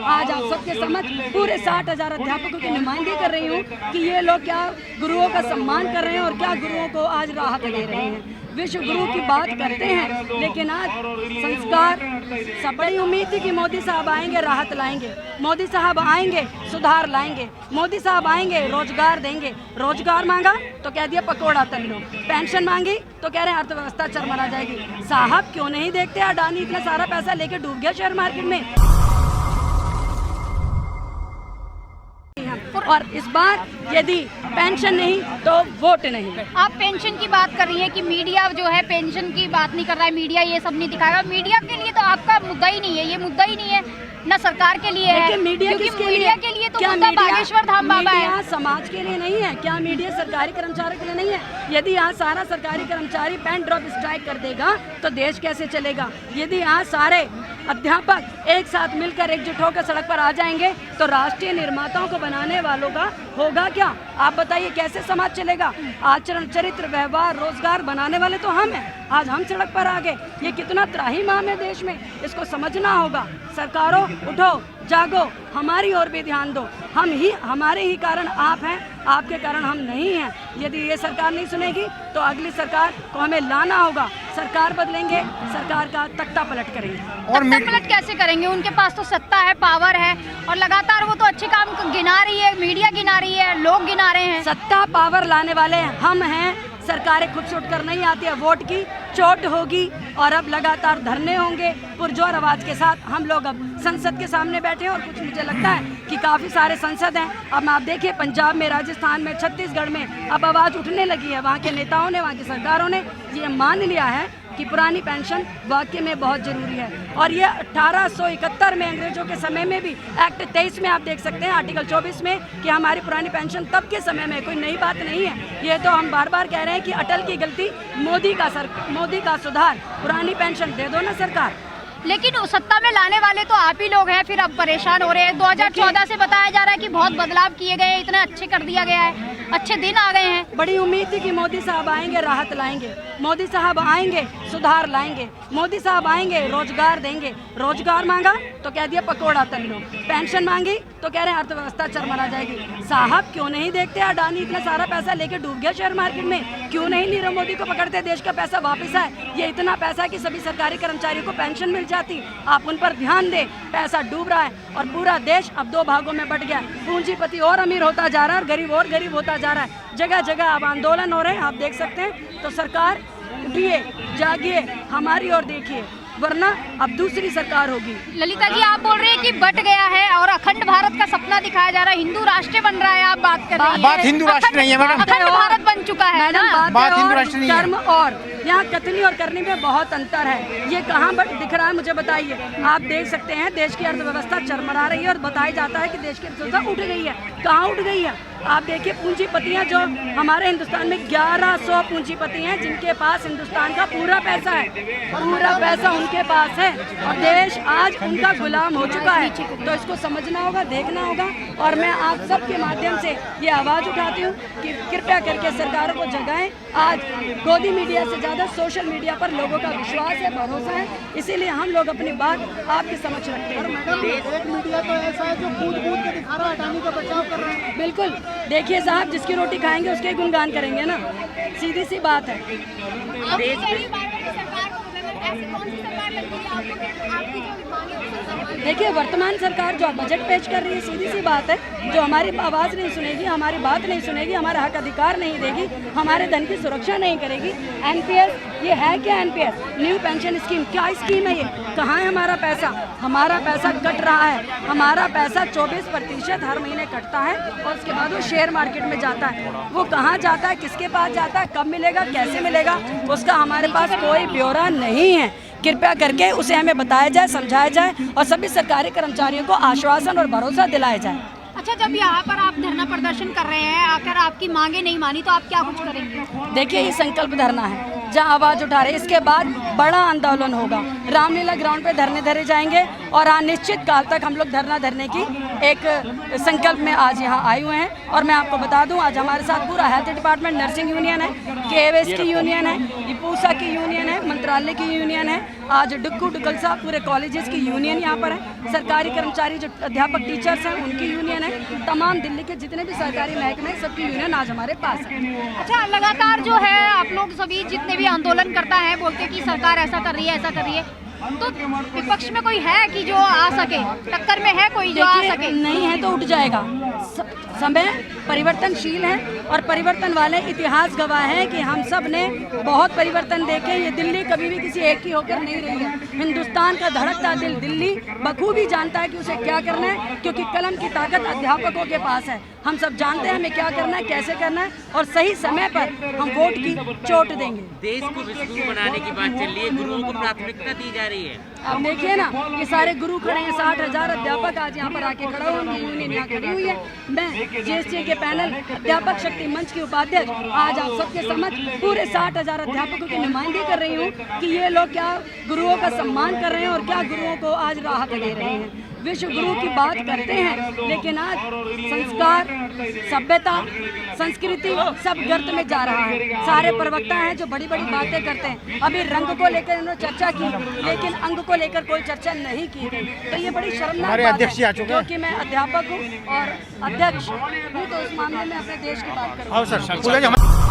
आज आप सबके समझ पूरे 60,000 अध्यापकों की नुमाइंदगी कर रही हूँ कि ये लोग क्या गुरुओं का सम्मान कर रहे हैं और क्या गुरुओं को आज राहत दे रहे हैं। विश्व गुरु की बात करते हैं, लेकिन आज संस्कार सब बड़ी उम्मीद थी कि मोदी साहब आएंगे राहत लाएंगे, मोदी साहब आएंगे सुधार लाएंगे, मोदी साहब आएंगे रोजगार देंगे। रोजगार मांगा तो कह दिया पकौड़ा तल लो, पेंशन मांगी तो कह रहे हैं अर्थव्यवस्था चरमरा जाएगी। साहब क्यों नहीं देखते अडानी इतना सारा पैसा लेके डूब गया शेयर मार्केट में। और इस बार यदि पेंशन नहीं तो वोट नहीं। आप पेंशन की बात कर रही हैं कि मीडिया जो है पेंशन की बात नहीं कर रहा है, मीडिया ये सब नहीं दिखाएगा। मीडिया के लिए तो आपका मुद्दा ही नहीं है, ये मुद्दा ही नहीं है न सरकार के लिए है। मीडिया मीडिया के लिए तो मुद्दा बागेश्वर धाम बाबा है। समाज के लिए नहीं है क्या? मीडिया सरकारी कर्मचारी के लिए नहीं है? यदि यहाँ सारा सरकारी कर्मचारी पेन ड्रॉप स्ट्राइक कर देगा तो देश कैसे चलेगा? यदि यहाँ सारे अध्यापक एक साथ मिलकर एकजुट होकर सड़क पर आ जाएंगे तो राष्ट्रीय निर्माताओं को बनाने वालों का होगा क्या? आप बताइए कैसे समाज चलेगा? आचरण, चरित्र, व्यवहार, रोजगार बनाने वाले तो हम हैं। आज हम सड़क पर आ गए, ये कितना त्राहिमाम है देश में, इसको समझना होगा। सरकारों उठो, जागो, हमारी ओर भी ध्यान दो। हमारे ही कारण आप हैं, आपके कारण हम नहीं हैं। यदि ये सरकार नहीं सुनेगी तो अगली सरकार को हमें लाना होगा। सरकार बदलेंगे, सरकार का तख्ता पलट करेंगे। और तख्ता पलट कैसे करेंगे? उनके पास तो सत्ता है, पावर है और लगातार वो तो अच्छे काम गिना रही है, मीडिया गिना रही है, लोग गिना रहे हैं। सत्ता पावर लाने वाले हम हैं। सरकारें खुद से उठकर नहीं आती है, वोट की चोट होगी और अब लगातार धरने होंगे पुरजोर आवाज के साथ। हम लोग अब संसद के सामने बैठे हैं और कुछ मुझे लगता है कि काफ़ी सारे संसद हैं। अब आप देखिए पंजाब में, राजस्थान में, छत्तीसगढ़ में अब आवाज़ उठने लगी है। वहाँ के नेताओं ने, वहाँ की सरकारों ने ये मान लिया है कि पुरानी पेंशन वाकई में बहुत ज़रूरी है। और ये 1871 में अंग्रेजों के समय में भी एक्ट 23 में आप देख सकते हैं आर्टिकल 24 में कि हमारी पुरानी पेंशन तब के समय में, कोई नई बात नहीं है। ये तो हम बार बार कह रहे हैं कि अटल की गलती, मोदी का सुधार, पुरानी पेंशन दे दो ना सरकार। लेकिन सत्ता में लाने वाले तो आप ही लोग हैं, फिर अब परेशान हो रहे हैं। 2014 से बताया जा रहा है कि बहुत बदलाव किए गए हैं, इतने अच्छे कर दिया गया है, अच्छे दिन आ गए हैं। बड़ी उम्मीद थी कि मोदी साहब आएंगे राहत लाएंगे, मोदी साहब आएंगे सुधार लाएंगे, मोदी साहब आएंगे रोजगार देंगे। रोजगार मांगा तो कह दिया पकौड़ा तल लो, पेंशन मांगी तो कह रहे हैं अर्थव्यवस्था चरमरा जाएगी। साहब क्यों नहीं देखते अडानी इतना सारा पैसा लेके डूब गया शेयर मार्केट में? क्यों नहीं नीरव मोदी को पकड़ते, देश का पैसा वापस आए? ये इतना पैसा है कि सभी सरकारी कर्मचारियों को पेंशन मिल जाती। आप उन पर ध्यान दें। पैसा डूब रहा है और पूरा देश अब दो भागों में बट गया। पूंजीपति और अमीर होता जा रहा है और गरीब और गरीब होता जा रहा है। जगह जगह अब आंदोलन हो रहे हैं, आप देख सकते हैं। तो सरकार उठिए, जागिए, हमारी ओर देखिए, वरना अब दूसरी सरकार होगी। ललिता जी, आप बोल रहे हैं कि बट गया है और अखंड भारत का सपना दिखाया जा रहा है, हिंदू राष्ट्र बन रहा है। आप बात कर रही हैं, बात हिंदू राष्ट्र नहीं है मैडम, अखंड भारत बन चुका है ना। बात हिंदू राष्ट्र नहीं है। कर्म और यहाँ कथनी और करनी में बहुत अंतर है। ये कहाँ बट दिख रहा है मुझे बताइए। आप देख सकते हैं देश की अर्थव्यवस्था चरमरा रही है और बताया जाता है कि देश की अर्थव्यवस्था उठ गई है। कहाँ उठ गई है? आप देखिए पूंजीपतियाँ जो हमारे हिंदुस्तान में 1100 पूंजीपति हैं जिनके पास हिंदुस्तान का पूरा पैसा है, पूरा पैसा उनके पास है और देश आज उनका गुलाम हो चुका है। तो इसको समझना होगा, देखना होगा। और मैं आप सबके माध्यम से ये आवाज़ उठाती हूँ कि कृपया करके सरकारों को जगाएं। आज गोदी मीडिया से ज़्यादा सोशल मीडिया पर लोगों का विश्वास है, भरोसा है, इसीलिए हम लोग अपनी बात आपके समक्ष रखते हैं। मीडिया तो ऐसा है जो कूद के दिखा रहा है, अडानी का बचाव कर रहा है। बिल्कुल, देखिए साहब, जिसकी रोटी खाएंगे उसके गुणगान करेंगे ना, सीधी सी बात है। देखिए वर्तमान सरकार जो बजट पेश कर रही है, सीधी सी बात है, जो हमारी आवाज़ नहीं सुनेगी, हमारी बात नहीं सुनेगी, हमारा हक अधिकार नहीं देगी, हमारे धन की सुरक्षा नहीं करेगी। एनपीएस, ये है क्या? एनपीएस न्यू पेंशन स्कीम, क्या स्कीम है ये? कहाँ है हमारा पैसा? हमारा पैसा कट रहा है। हमारा पैसा 24% हर महीने कटता है और उसके बाद वो शेयर मार्केट में जाता है। वो कहाँ जाता है, किसके पास जाता है, कब मिलेगा, कैसे मिलेगा, उसका हमारे पास कोई ब्यौरा नहीं है। कृपया करके उसे हमें बताया जाए, समझाया जाए और सभी सरकारी कर्मचारियों को आश्वासन और भरोसा दिलाया जाए। अच्छा, जब यहाँ पर आप धरना प्रदर्शन कर रहे हैं, आकर आपकी मांगे नहीं मानी तो आप क्या कुछ करेंगे? देखिए ये संकल्प धरना है। जहां आवाज़ उठा रहे हैं। इसके बाद बड़ा आंदोलन होगा, रामलीला ग्राउंड पे धरने धरे जाएंगे और अनिश्चित काल तक हम लोग धरना धरने की एक संकल्प में आज यहाँ आए हुए हैं। और मैं आपको बता दूं, आज हमारे साथ पूरा हेल्थ डिपार्टमेंट, नर्सिंग यूनियन है, केएवएस की यूनियन है, पूसा की यूनियन है, मंत्रालय की यूनियन है, आज डुक्कू डुकलसा पूरे कॉलेजेस की यूनियन यहाँ पर है, सरकारी कर्मचारी जो अध्यापक टीचर्स हैं उनकी यूनियन है, तमाम दिल्ली के जितने भी सरकारी महकमे सबकी यूनियन आज हमारे पास है। अच्छा, लगातार जो है आप लोग सभी जितने भी आंदोलन करता है बोलते हैं कि सरकार ऐसा कर रही है, ऐसा कर रही है, तो विपक्ष में कोई है कि जो आ सके, टक्कर में है कोई जो आ सके? नहीं है तो उठ जाएगा। समय परिवर्तनशील है और परिवर्तन वाले इतिहास गवाह है कि हम सब ने बहुत परिवर्तन देखे। ये दिल्ली कभी भी किसी एक की होकर नहीं रही है। हिंदुस्तान का धड़कता दिल दिल्ली बखूबी जानता है कि उसे क्या करना है, क्योंकि कलम की ताकत अध्यापकों के पास है। हम सब जानते हैं हमें क्या करना है, कैसे करना है, और सही समय पर हम वोट की चोट देंगे। देश को विश्वगुरु बनाने की बात चल रही है, गुरुओं को प्राथमिकता दी जा रही है। अब देखिए ना, ये सारे गुरु खड़े हैं, 60,000 अध्यापक आज यहाँ पर आके खड़ा हुए हैं, यूनियन यहाँ खड़ी हुई है। मैं जेएसटी के पैनल अध्यापक शक्ति मंच की उपाध्यक्ष आज आप सबके समक्ष पूरे 60,000 अध्यापकों की नुमाइंदगी कर रही हूँ कि ये लोग क्या गुरुओं का सम्मान कर रहे हैं और क्या गुरुओं को आज राहत दे रहे हैं। विश्व गुरु की बात करते हैं, लेकिन आज संस्कार, सभ्यता, संस्कृति सब गर्त में जा रहा है। सारे प्रवक्ता हैं जो बड़ी बड़ी बातें करते हैं। अभी रंग को लेकर इन्होंने चर्चा की, लेकिन अंग को लेकर कोई चर्चा नहीं की गई। तो ये बड़ी शर्मनाक बात है, क्योंकि मैं अध्यापक हूँ और अध्यक्ष हूँ, तो उस मामले में अपने देश की बात करूँ।